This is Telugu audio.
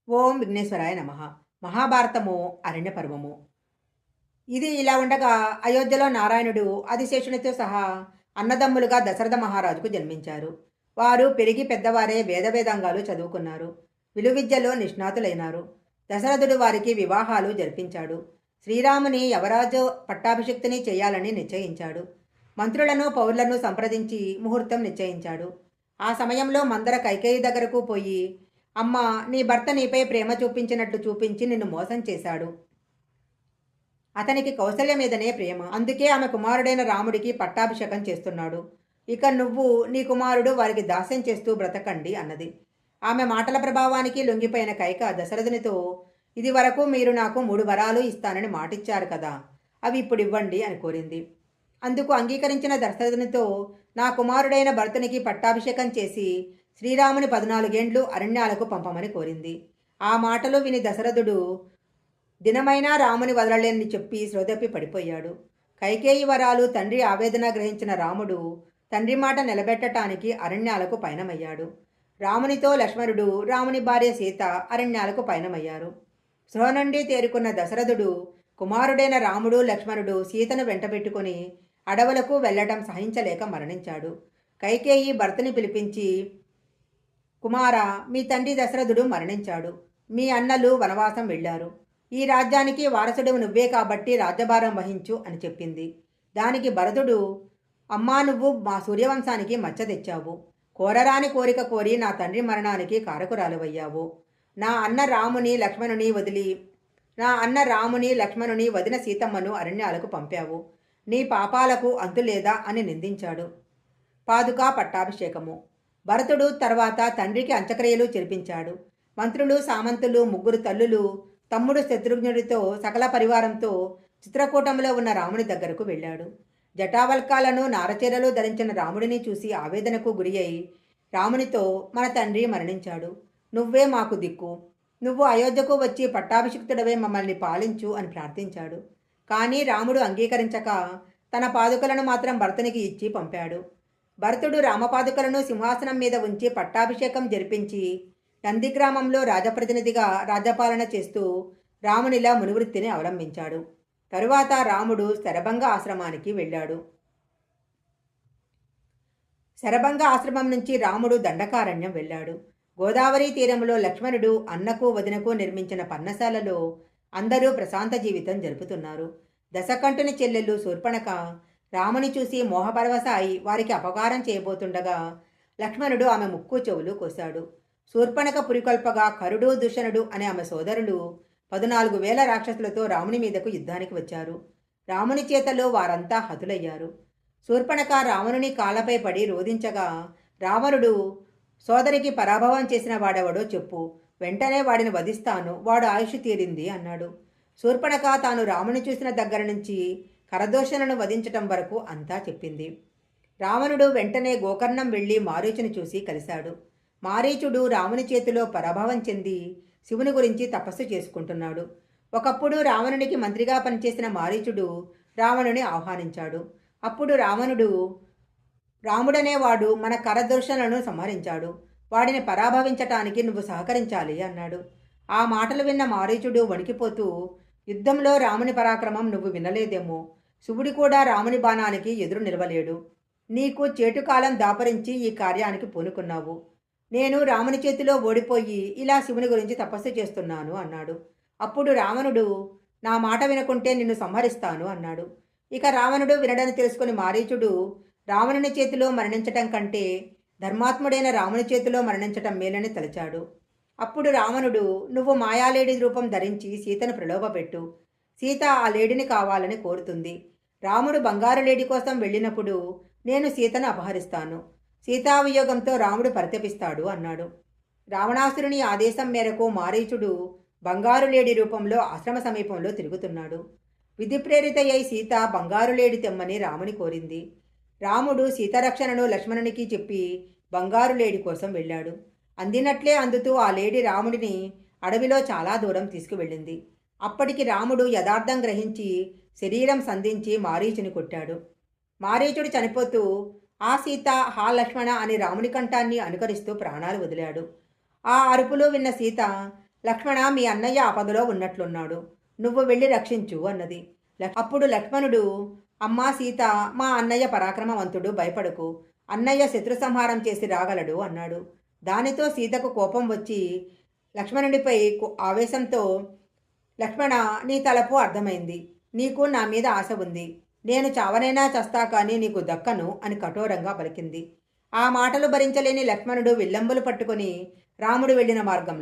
ఓం విఘ్నేశ్వరాయ నమః. మహాభారతము అరణ్య పర్వము. ఇది ఇలా ఉండగా అయోధ్యలో నారాయణుడు ఆదిశేషునితో సహా అన్నదమ్ములుగా దశరథ మహారాజుకు జన్మించారు. వారు పెరిగి పెద్దవారే వేదవేదాంగాలు చదువుకున్నారు. విలువిద్యలో నిష్ణాతులైనారు. దశరథుడు వారికి వివాహాలు జరిపించాడు. శ్రీరాముని యవరాజు పట్టాభిషిక్తుని చేయాలని నిశ్చయించాడు. మంత్రులను పౌరులను సంప్రదించి ముహూర్తం నిశ్చయించాడు. ఆ సమయంలో మందర కైకేయి దగ్గరకు పోయి, అమ్మా, నీ భర్త నీపై ప్రేమ చూపించినట్లు చూపించి నిన్ను మోసం చేశాడు. అతనికి కౌసల్య మీదనే ప్రేమ. అందుకే ఆమె కుమారుడైన రాముడికి పట్టాభిషేకం చేస్తున్నాడు. ఇక నువ్వు నీ కుమారుడు వారికి దాస్యం చేస్తూ బ్రతకండి అన్నది. ఆమె మాటల ప్రభావానికి లొంగిపోయిన కైక దశరథునితో, ఇది వరకు మీరు నాకు 3 వరాలు ఇస్తానని మాటిచ్చారు కదా, అవి ఇప్పుడు ఇవ్వండి అని కోరింది. అందుకు అంగీకరించిన దశరథునితో, నా కుమారుడైన భరతునికి పట్టాభిషేకం చేసి శ్రీరాముని 14 ఏండ్లు అరణ్యాలకు పంపమని కోరింది. ఆ మాటలు విని దశరథుడు దినమైనా రాముని వదలలేని చెప్పి శ్రోదప్పి పడిపోయాడు. కైకేయి వరాలు తండ్రి ఆవేదన గ్రహించిన రాముడు తండ్రి మాట నిలబెట్టడానికి అరణ్యాలకు పయనమయ్యాడు. రామునితో లక్ష్మణుడు, రాముని భార్య సీత అరణ్యాలకు పయనమయ్యారు. సృహ నుండి తేరుకున్న దశరథుడు కుమారుడైన రాముడు లక్ష్మణుడు సీతను వెంటబెట్టుకుని అడవులకు వెళ్లటం సహించలేక మరణించాడు. కైకేయి భర్తని పిలిపించి, కుమార, మీ తండ్రి దశరథుడు మరణించాడు. మీ అన్నలు వనవాసం వెళ్లారు. ఈ రాజ్యానికి వారసుడు నువ్వే కాబట్టి రాజ్యభారం వహించు అని చెప్పింది. దానికి భరతుడు, అమ్మా, నువ్వు మా సూర్యవంశానికి మచ్చ తెచ్చావు. కోరరాని కోరిక కోరి నా తండ్రి మరణానికి కారకురాలువయ్యావు. నా అన్న రాముని లక్ష్మణుని వదిన సీతమ్మను అరణ్యాలకు పంపావు. నీ పాపాలకు అంతులేదా అని నిందించాడు. పాదుకా పట్టాభిషేకము. భరతుడు తర్వాత తండ్రికి అంత్యక్రియలు జరిపించాడు. మంత్రులు, సామంతులు, 3 తల్లులు, తమ్ముడు శత్రుఘ్నుడితో సకల పరివారంతో చిత్రకూటంలో ఉన్న రాముని దగ్గరకు వెళ్ళాడు. జటావల్కాలను నారచీరలు ధరించిన రాముడిని చూసి ఆవేదనకు గురి అయి రామునితో, మన తండ్రి మరణించాడు. నువ్వే మాకు దిక్కు. నువ్వు అయోధ్యకు వచ్చి పట్టాభిషిక్తుడవే మమ్మల్ని పాలించు అని ప్రార్థించాడు. కానీ రాముడు అంగీకరించక తన పాదుకలను మాత్రం భరతునికి ఇచ్చి పంపాడు. భరతుడు రామపాదుకలను సింహాసనం మీద ఉంచి పట్టాభిషేకం జరిపించి నందిగ్రామంలో రాజప్రతినిధిగా రాజ్యపాలన చేస్తూ రామునిలా మునివృత్తిని అవలంబించాడు. తరువాత రాముడు శరభంగ ఆశ్రమానికి వెళ్ళాడు. శరభంగ ఆశ్రమం నుంచి రాముడు దండకారణ్యం వెళ్ళాడు. గోదావరి తీరంలో లక్ష్మణుడు అన్నకు వదినకు నిర్మించిన పర్ణశాలలో అందరూ ప్రశాంత జీవితం జరుపుతున్నారు. దశకంఠుని చెల్లెళ్ళు శూర్పణఖ రాముని చూసి మోహపరవశ అయి వారికి అపకారం చేయబోతుండగా లక్ష్మణుడు ఆమె ముక్కు చెవులు కోశాడు. శూర్పణఖ పురికొల్పగా కరుడు, దుషణుడు అనే ఆమె సోదరులు 14,000 రాక్షసులతో రాముని మీదకు యుద్ధానికి వచ్చారు. రాముని చేతలో వారంతా హతులయ్యారు. శూర్పణఖ రావణుని కాళ్ళపై పడి రోధించగా రావణుడు, సోదరికి పరాభవం చేసిన వాడెవడో చెప్పు, వెంటనే వాడిని వధిస్తాను, వాడు ఆయుష్ తీరింది అన్నాడు. శూర్పణఖ తాను రాముని చూసిన దగ్గర నుంచి కరదోషణను వధించటం వరకు అంతా చెప్పింది. రావణుడు వెంటనే గోకర్ణం వెళ్లి మారీచుని చూసి కలిశాడు. మారీచుడు రాముని చేతిలో పరాభవం చెంది శివుని గురించి తపస్సు చేసుకుంటున్నాడు. ఒకప్పుడు రావణునికి మంత్రిగా పనిచేసిన మారీచుడు రావణుని ఆహ్వానించాడు. అప్పుడు రావణుడు, రాముడనేవాడు మన కరదోషణలను సంహరించాడు. వాడిని పరాభవించటానికి నువ్వు సహకరించాలి అన్నాడు. ఆ మాటలు విన్న మారీచుడు వణికిపోతూ, యుద్ధంలో రాముని పరాక్రమం నువ్వు వినలేదేమో. శివుడి కూడా రాముని బాణానికి ఎదురు నిలవలేడు. నీకు చేటుకాలం దాపరించి ఈ కార్యానికి పూనుకున్నావు. నేను రాముని చేతిలో ఓడిపోయి ఇలా శివుని గురించి తపస్సు చేస్తున్నాను అన్నాడు. అప్పుడు రావణుడు, నా మాట వినకుంటే నిన్ను సంహరిస్తాను అన్నాడు. ఇక రావణుడు వినడని తెలుసుకుని మారీచుడు రావణుని చేతిలో మరణించటం కంటే ధర్మాత్ముడైన రాముని చేతిలో మరణించటం మేలని తలచాడు. అప్పుడు రావణుడు, నువ్వు మాయాలేడి రూపం ధరించి సీతను ప్రలోభపెట్టు. సీత ఆ లేడిని కావాలని కోరుతుంది. రాముడు బంగారు లేడి కోసం వెళ్ళినప్పుడు నేను సీతను అపహరిస్తాను. సీతావియోగంతో రాముడు పరితపిస్తాడు అన్నాడు. రావణాసురుని ఆదేశం మేరకు మారీచుడు బంగారు లేడి రూపంలో ఆశ్రమ సమీపంలో తిరుగుతున్నాడు. విధి ప్రేరిత అయి సీత బంగారు లేడి తెమ్మని రాముని కోరింది. రాముడు సీతారక్షణను లక్ష్మణునికి చెప్పి బంగారు లేడి కోసం వెళ్ళాడు. అందినట్లే అందుతూ ఆ లేడి రాముడిని అడవిలో చాలా దూరం తీసుకువెళ్ళింది. అప్పటికి రాముడు యథార్థం గ్రహించి శరీరం సంధించి మారీచుని కొట్టాడు. మారీచుడు చనిపోతూ, ఆ సీత, హా లక్ష్మణ అని రాముని కంఠాన్ని అనుకరిస్తూ ప్రాణాలు వదిలాడు. ఆ అరుపులు విన్న సీత లక్ష్మణ, మీ అన్నయ్య ఆపదలో ఉన్నట్లున్నాడు. నువ్వు వెళ్ళి రక్షించు అన్నది. అప్పుడు లక్ష్మణుడు, అమ్మా సీత, మా అన్నయ్య పరాక్రమవంతుడు, భయపడకు. అన్నయ్య శత్రు సంహారం చేసి రాగలడు అన్నాడు. దానితో సీతకు కోపం వచ్చి లక్ష్మణుడిపై ఆవేశంతో, లక్ష్మణ, నీ తలపు అర్థమైంది. నీకు నా మీద ఆశ ఉంది. నేను చావనైనా చస్తా కానీ నీకు దక్కను అని కఠోరంగా పలికింది. ఆ మాటలు భరించలేని లక్ష్మణుడు విల్లంబులు పట్టుకొని రాముడు వెళ్ళిన మార్గం